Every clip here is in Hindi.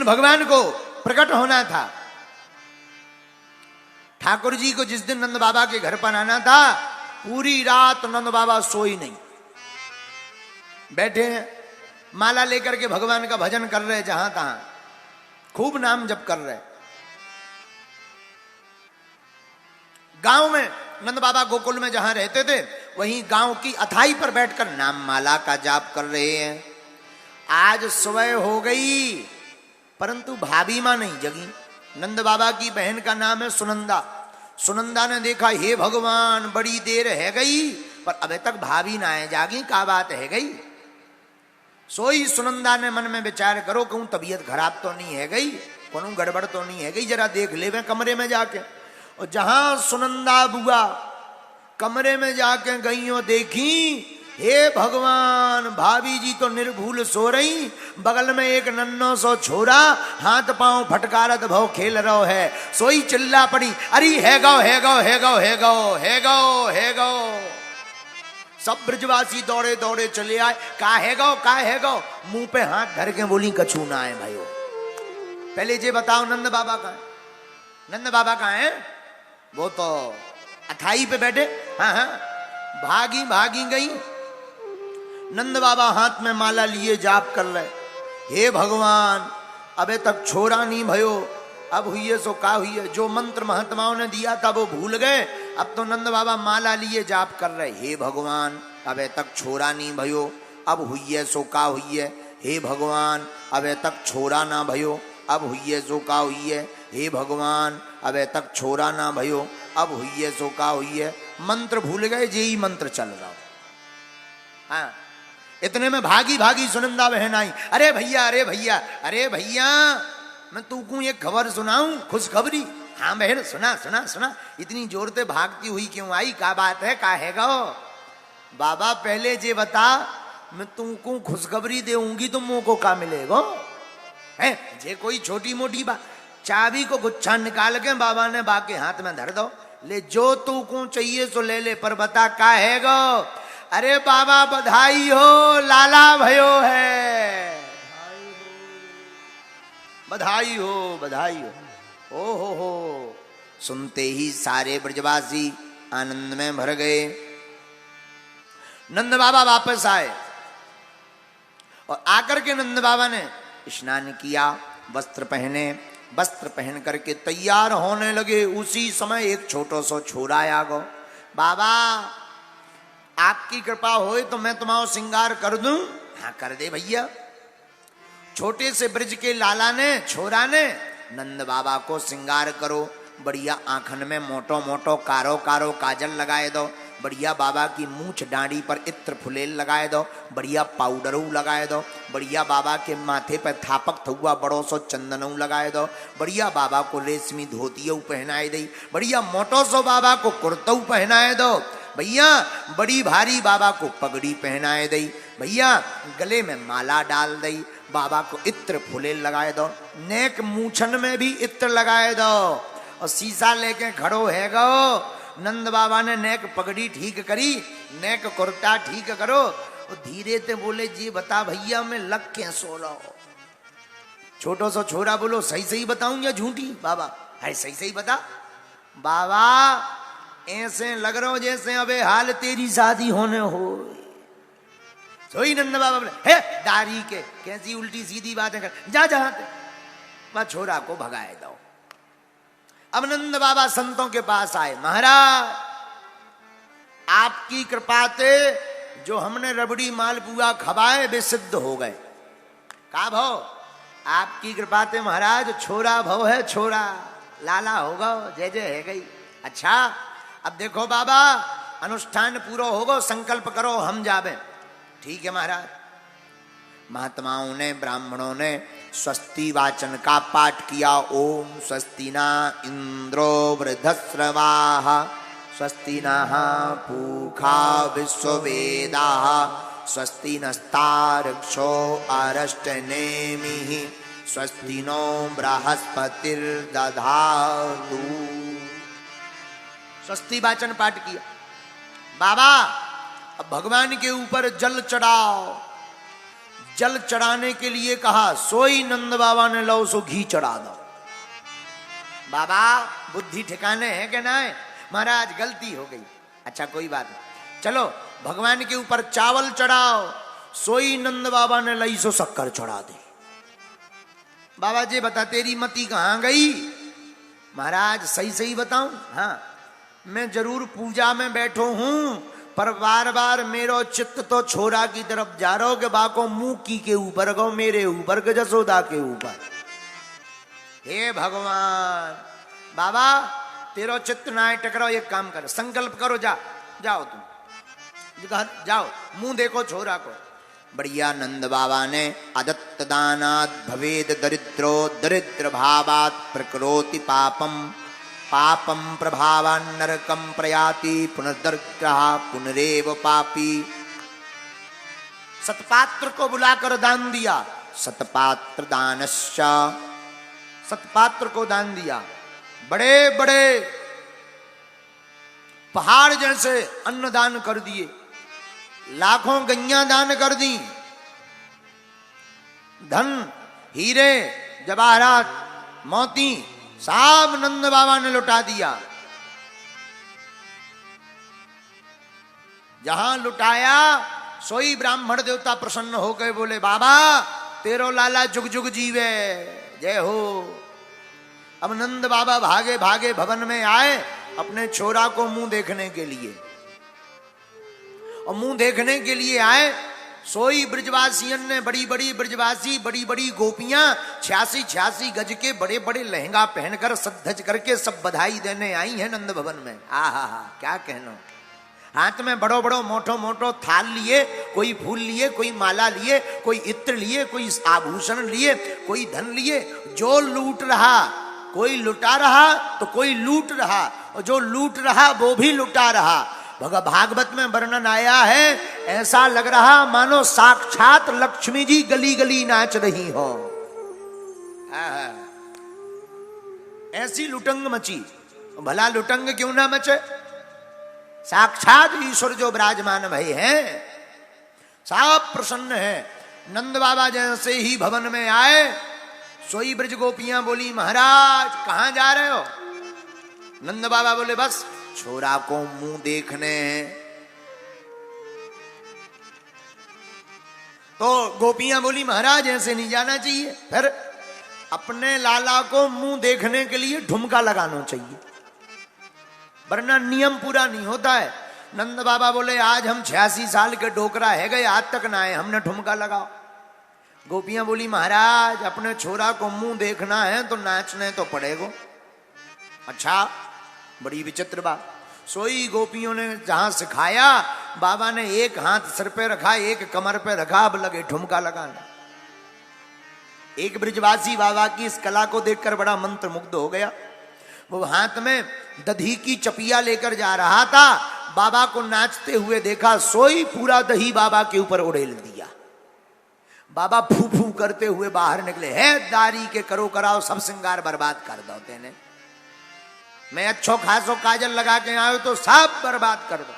दिन भगवान को प्रकट होना था। ठाकुर जी को जिस दिन नंद बाबा के घर पर आना था, पूरी रात नंद बाबा सोई नहीं, बैठे हैं माला लेकर के भगवान का भजन कर रहे, जहां तहां खूब नाम जप कर रहे। गांव में नंद बाबा गोकुल में जहां रहते थे, वहीं गांव की अथाई पर बैठकर नाम माला का जाप कर रहे हैं। आज सुबह हो गई, परंतु भाभी मां नहीं जगी। नंद बाबा की बहन का नाम है सुनंदा। सुनंदा ने देखा, हे भगवान बड़ी देर है गई, पर अबे तक भाभी ना आए, जागी का बात है गई। सोई सुनंदा ने मन में विचार करो, कहूं तबीयत खराब तो नहीं है गई, कहूं गड़बड़ तो नहीं है गई, जरा देख ले कमरे में जाके। और जहां सुनंदा बुआ कमरे में जाके गई और देखी, हे भगवान भाभी जी तो निर्भूल सो रही, बगल में एक नन्नो सो छोरा हाथ पांव फटकारत भव खेल रहो है। सोई चिल्ला पड़ी, अरे है गौ है गौ है गौ है गौ है गौ है गौ। सब ब्रजवासी दौड़े दौड़े चले आए, का है गौ का है गौ। मुंह पे हाथ धर के बोली, कछू ना है भाइयों। पहले ये बताओ नंद बाबा का, नंद बाबा कहाँ है? वो तो अथाई पे बैठे। हाँ हाँ, भागी भागी गई। नंद बाबा हाथ में माला लिए जाप कर रहे, हे भगवान अबे तक छोरा नहीं भयो, अब हुई है सो का हुई है। जो मंत्र महात्माओं ने दिया था वो भूल गए, अब तो नंद बाबा माला लिए जाप कर रहे, हे भगवान अबे तक छोरा नहीं भयो, अब हुई है सो का हुई है। हे भगवान अबे तक छोरा ना भयो, अब हुई है सो का हुई है। हे भगवान अबे तक छोरा ना भयो, अब हुई है सो का हुई है। मंत्र भूल गए, यही मंत्र चल रहा। हाँ, इतने में भागी भागी सुनंदा बहन आई, अरे भैया अरे भैया अरे भैया, मैं तुमको एक खबर सुनाऊं, खुशखबरी। हाँ बहन सुना सुना सुना। इतनी जोर से भागती हुई क्यों आई, का बात है, का है गो? बाबा पहले जे बता, मैं तुमको खुशखबरी देऊंगी तो मुंह को का मिलेगा है? जे कोई छोटी मोटी बात, चाबी को गुच्छा निकाल के बाबा ने बा के हाथ में धर दो, ले जो तुमको चाहिए सो ले ले, पर बता का है गो? अरे बाबा बधाई हो, लाला भयो है, बधाई हो बधाई हो। ओ हो, सुनते ही सारे ब्रजवासी आनंद में भर गए। नंद बाबा वापस आए और आकर के नंद बाबा ने स्नान किया, वस्त्र पहने, वस्त्र पहन करके तैयार होने लगे। उसी समय एक छोटो सो छोरा आ गो, बाबा आपकी कृपा होए तो मैं तुम्हारा श्रृंगार कर दूं? हाँ कर दे भैया। छोटे से ब्रज के लाला ने, छोरा ने, नंद बाबा को श्रृंगार करो, बढ़िया आंखन में मोटो मोटो कारो कारो काजल लगाए दो, बढ़िया बाबा की मूछ डांडी पर इत्र फुलेल लगाए दो, बढ़िया पाउडरू लगाए दो, बढ़िया बाबा के माथे पर थापक थुआ बड़ो सो चंदनऊ लगाए दो, बढ़िया बाबा को रेशमी धोतियऊ पहनाए दई, बढ़िया मोटो सो बाबा को कुर्तऊ पहनाए दो, भैया बड़ी भारी बाबा को पगड़ी पहनाए दई, भैया गले में माला डाल दई, बाबा को इत्र फुलेल लगाए दो, नेक मूछन में भी इत्र लगाए दो, और शीशा लेके खड़ो है गो। नंद बाबा ने नेक पगड़ी ठीक करी, नेक कुर्ता ठीक करो, और धीरे से बोले, जी बता भैया मैं लग के सो रहा हूं। छोटो सो छोरा बोलो, सही सही बताऊं या झूठी? बाबा है सही सही बता। बाबा ऐसे लग रहा हो जैसे अबे हाल तेरी शादी होने हो। सोई नंद बाबा बोले, हे दारी के कैसी उल्टी सीधी बातें कर, जा जहां वह छोरा को भगाए दो। अब नंद बाबा संतों के पास आए, महाराज आपकी कृपा से जो हमने रबड़ी मालपुआ खवाए वे सिद्ध हो गए। का भव? आपकी कृपा से महाराज छोरा भव है, छोरा लाला होगा, जय जय है गई। अच्छा अब देखो बाबा अनुष्ठान पूरा होगा, संकल्प करो हम जावे। ठीक है महाराज। महात्माओं ने, ब्राह्मणों ने स्वस्ति वाचन का पाठ किया। ओम स्वस्ति ना इंद्रो वृद्धस्रवाः, स्वस्ति नः पूषा विश्ववेदाः, स्वस्ति नस्तार्क्ष्यो अरिष्टनेमिः, स्वस्ति नो बृहस्पतिर्दधातु। स्वस्ति वाचन पाठ किया। बाबा अब भगवान के ऊपर जल चढ़ाओ। जल चढ़ाने के लिए कहा, सोई नंद बाबा ने लो सो घी चढ़ा दो। बाबा बुद्धि ठिकाने है कि ना है? महाराज गलती हो गई। अच्छा कोई बात नहीं, चलो भगवान के ऊपर चावल चढ़ाओ। सोई नंद बाबा ने लई सो शक्कर चढ़ा दी। बाबा जी बता तेरी मती कहां गई? महाराज सही सही बताऊं? हाँ, मैं जरूर पूजा में बैठो हूं, पर बार बार मेरो चित्त तो छोरा की तरफ जा रहा हो कि बाको मुंह की के ऊपर गो, मेरे ऊपर के जसोदा के ऊपर। हे भगवान, बाबा तेरो चित्त ना है टकराओ, एक काम कर, संकल्प करो, जाओ तुम जाओ, मुंह देखो छोरा को। बढ़िया नंद बाबा ने अदत्त दानात् भवेद दरिद्रो दरिद्र भावात् प्रकरोति पापम पापम प्रभावान् नरकम प्रयाति पुनर्दरिद्रः पुनरेव पापी। सतपात्र को बुलाकर दान दिया, सतपात्र दानश्च, सतपात्र को दान दिया। बड़े बड़े पहाड़ जैसे अन्न दान कर दिए, लाखों गैया दान कर दी, धन हीरे जवाहरात मोती सब नंद बाबा ने लुटा दिया। जहां लुटाया सोई ब्राह्मण देवता प्रसन्न हो गए, बोले बाबा तेरो लाला जुग जुग जीवे, जय हो। अब नंद बाबा भागे भागे भवन में आए अपने छोरा को मुंह देखने के लिए, और मुंह देखने के लिए आए। सोई ब्रजवासियन ने, बड़ी बड़ी ब्रजवासी, बड़ी बड़ी गोपियां 86 गज के बड़े बड़े लहंगा पहनकर सज करके सब बधाई देने आई हैं नंद भवन में। आहा हा, क्या कहना। हाथ में बड़ो बड़ो मोटो मोटो थाल लिए, कोई फूल लिए, कोई माला लिए, कोई इत्र लिए, कोई आभूषण लिए, कोई धन लिए। जो लूट रहा कोई लुटा रहा तो कोई लूट रहा, और जो लूट रहा वो भी लुटा रहा। भागवत में वर्णन आया है, ऐसा लग रहा मानो साक्षात लक्ष्मी जी गली गली नाच रही हो। ऐसी लुटंग मची। भला लुटंग क्यों ना मचे, साक्षात ईश्वर जो विराजमान भय हैं, सब प्रसन्न है। नंद बाबा जैसे ही भवन में आए, सोई ब्रज गोपियां बोली महाराज कहां जा रहे हो? नंद बाबा बोले बस छोरा को मुंह देखने हैं। तो गोपियां बोली महाराज ऐसे नहीं जाना चाहिए, फिर अपने लाला को मुंह देखने के लिए ठुमका लगाना चाहिए, वरना नियम पूरा नहीं होता है। नंद बाबा बोले आज हम 86 साल के डोकरा है गए, आज तक ना आए, हमने ठुमका लगाओ। गोपियां बोली महाराज अपने छोरा को मुंह देखना है तो नाचने तो पड़ेगा। अच्छा बड़ी विचित्र बात। सोई गोपियों ने जहां सिखाया, बाबा ने एक हाथ सिर पे रखा, एक कमर पे रखा, अब लगे ठुमका लगाना। एक ब्रजवासी बाबा की इस कला को देखकर बड़ा मंत्र मुग्ध हो गया। वो हाथ में दही की चपिया लेकर जा रहा था, बाबा को नाचते हुए देखा, सोई पूरा दही बाबा के ऊपर उड़ेल दिया। बाबा फू फू करते हुए बाहर निकले, है दारी के करो कराओ सब श्रृंगार बर्बाद कर दो तेने, मैं अच्छो खासो काजल लगा के आयो तो सब बर्बाद कर दो।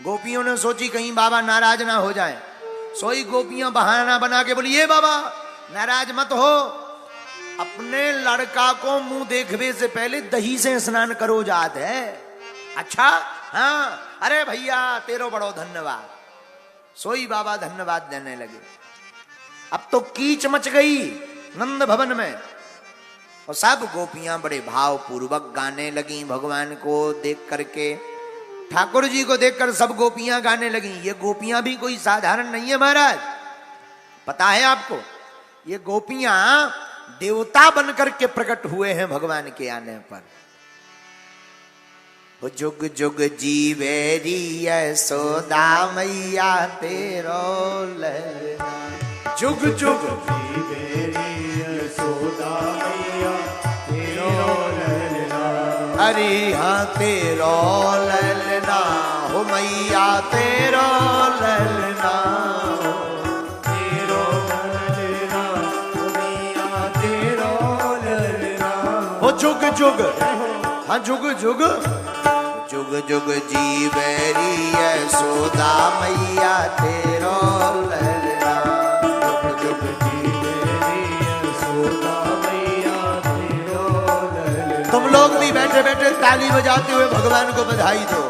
गोपियों ने सोची कहीं बाबा नाराज ना हो जाए। सोई गोपियां बहाना बना के बोली ये बाबा नाराज मत हो, अपने लड़का को मुंह देखने से पहले दही से स्नान करो जात है। अच्छा हाँ, अरे भैया तेरो बड़ो धन्यवाद। सोई बाबा धन्यवाद देने लगे। अब तो कीच मच गई नंद भवन में, और सब गोपियां बड़े भाव पूर्वक गाने लगी भगवान को देख करके। ठाकुर जी को देखकर सब गोपियां गाने लगी। ये गोपियां भी कोई साधारण नहीं है महाराज, पता है आपको, ये गोपियां देवता बनकर के प्रकट हुए हैं भगवान के आने पर। जुग जुग जीवेरी यशोदा मैया तेरो ललना, जुग जुग जीवेरी यशोदा मैया तेरो ललना, अरे हाँ तेरो ललना हो मैया तेरो ललना, तेरो ललना हो मैया तेरो ललना, हो जुग जुग, हाँ जुग जुग, जुग जुग जीवेरी यशोदा मैया तेरो ललना। बेटे ताली बजाते हुए भगवान को बधाई दो।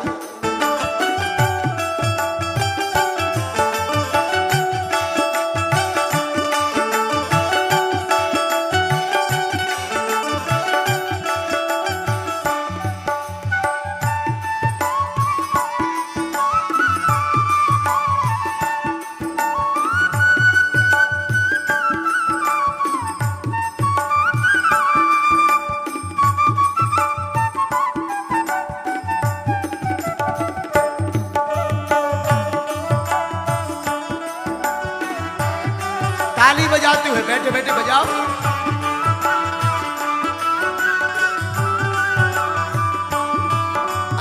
ताली बजाते हुए बैठे बैठे बजाओ।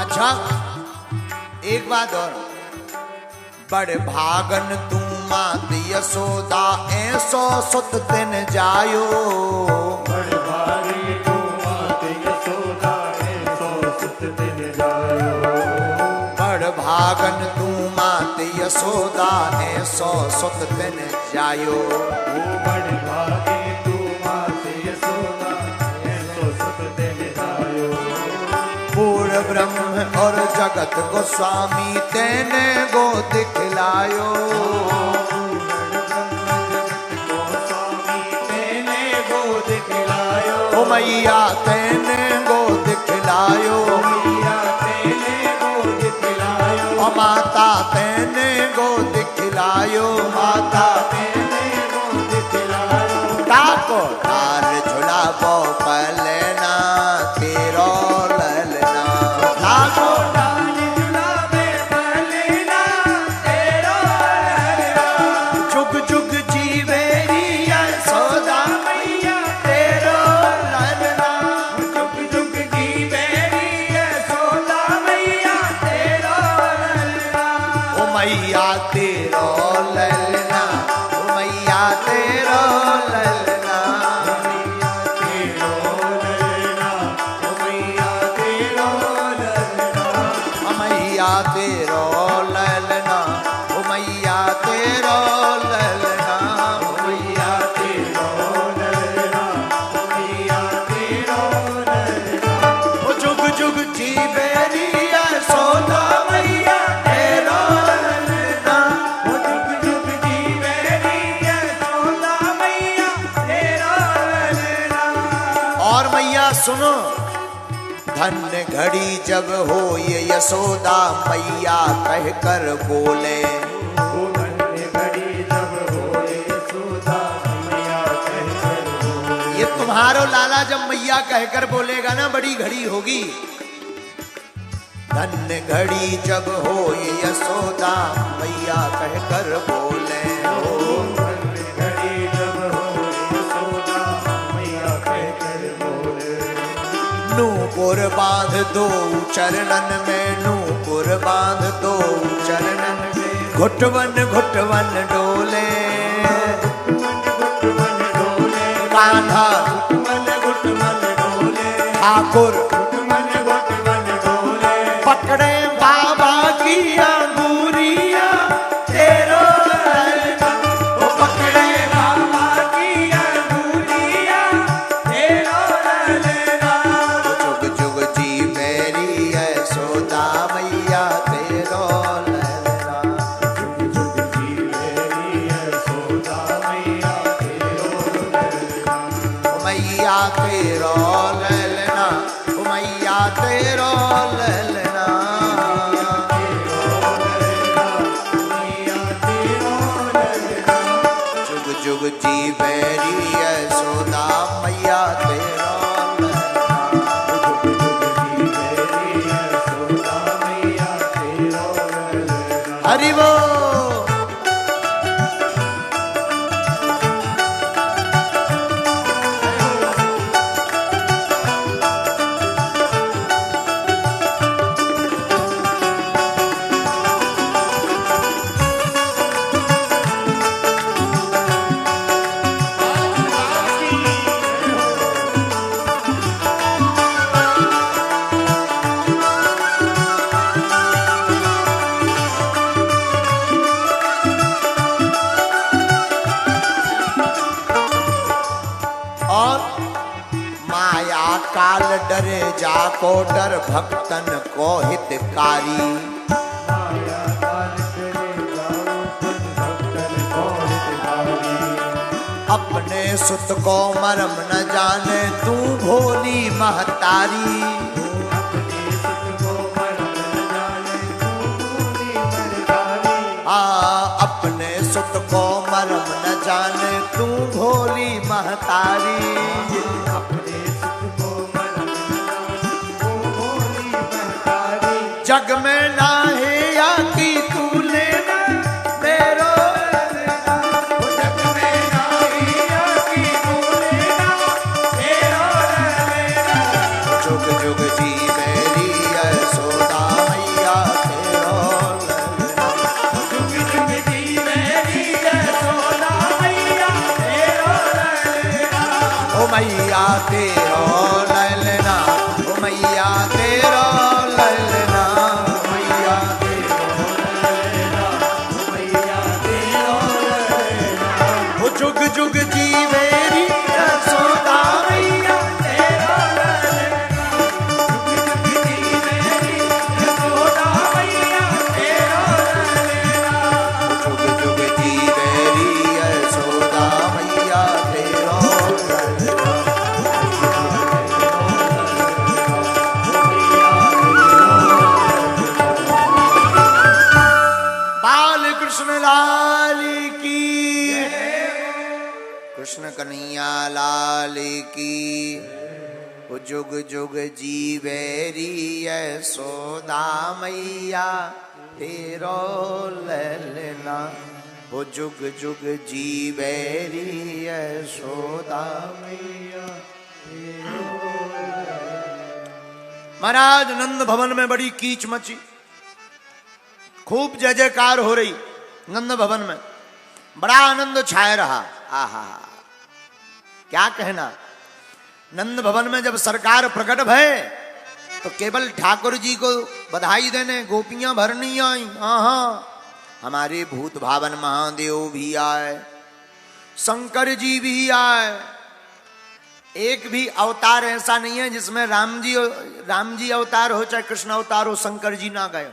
अच्छा एक बात और, बड़े भागन तू मात यशोदा ऐसो सुत तिन जायो। बड़े भागी तू मात यशोदा ऐसो सुत तिन जायो। बड़ भागन तू मात यशोदा ऐसो सुत तिन जायो। बड़े भागी तू मात यशोदा ऐसो सुत तिन जायो। पूर्ण ब्रह्म और जगत गोस्वामी तेने गो दिखलायो। ओ मैया तेने गो दिखलायो। ओ माता तेने गो दिखलायो। माता ताको तार झुलाबो पलना तेरो ललना। ताको जुग जुग जीवेरी यशोदा मैया तेरो ललना। जुग जुग जीवेरी यशोदा मैया तेरो ललना। ओ मैया तेरो ललना। ओ मैया तेरो ललना। मैया तेरो ललना। ओ मैया तेरो ललना। मैया ओ जुग जुग जीवेरी यशोदा मैया तेरो ललना। ओ जुग जुग जीवेरी यशोदा मैया तेरो ललना। और मैया सुनो, धन्य घड़ी जब हो ये यशोदा मैया कह कर बोले। ओ धन्य घड़ी जब होए यशोदा मैया कहकर बोले। ये तुम्हारो लाला जब मैया कहकर बोलेगा ना बड़ी घड़ी होगी। धन्य घड़ी जब हो ये यशोदा मैया कहकर बोले। ओ धन्य घड़ी जब होए यशोदा मैया कहकर बोले। नूपुर बांध दो चरणन में। नूपुर बांध दो चरणन में। घुटवन घुटवन डोले। घुटमन डोले कान्हा घुटमन डोले ठाकुर घुटमन डोले। पकड़े बाबा की अंगूरिया तेरो ललना। ओ पकड़े बाबा की अंगुलिया तेरो ललना। जुग जुग जी मेरी यशोदा मैया तेरो ललना। जुग जुग जीवेरी यशोदा मैया तेरो ललना। ओ मैया तेरो ललना। ओ मैया तेरो ललना। मैया तेरो ललना। जुग जुग जी मेरी यशोदा मैया तेरो ललना। जुग जुग जीवेरी यशोदा मैया तेरो ललना। हरि बोल। डरे जाको डर भक्तन को हितकारी। माया दान करे जाओ तन भक्तन को हितकारी। अपने सुत को मरम न जाने तू भोली महतारी। अपने सुख को मरम न जाने तू भोली महतारी। अपने सुत को मरम न जाने तू भोली महतारी। अपने सुख को मरम न जाने तू भोली महतारी। जग में ना है या की तू लेना मेरो लेना। जग में नाई आकी तू लेना मेरो लेना। जुग जुग जी मेरी यशोदा मैया तेरो लेना। जुग जुग जी मेरी यशोदा मैया तेरो लेना। ओ मैया तेरो लेना। ओ मैया तेरो लेना। मैया मैया तेरो लेना। ओ जुग जुग जी मेरी यशोदा मैया तेरो लेना। जुग जुग जी मेरी यशोदा मैया तेरो लेना। जुग जुग जी मेरी यशोदा मैया तेरो लेना। बाल कृष्ण लाल की। कृष्ण कन्हैया लाल की। वो जुग जुग जीवेरी यशोदा मैया तेरो लेना। वो जुग जुग जीवेरी यशोदा मैया। महाराज नंद भवन में बड़ी कीच मची, खूब जय जयकार हो रही। नंद भवन में बड़ा आनंद छाया रहा। आहा, क्या कहना। नंद भवन में जब सरकार प्रकट भय तो केवल ठाकुर जी को बधाई देने गोपियां भर नहीं आई। आहा, हमारे भूत भावन महादेव भी आए, शंकर जी भी आए। एक भी अवतार ऐसा नहीं है जिसमें राम जी अवतार हो चाहे कृष्ण अवतार हो, शंकर जी ना गए।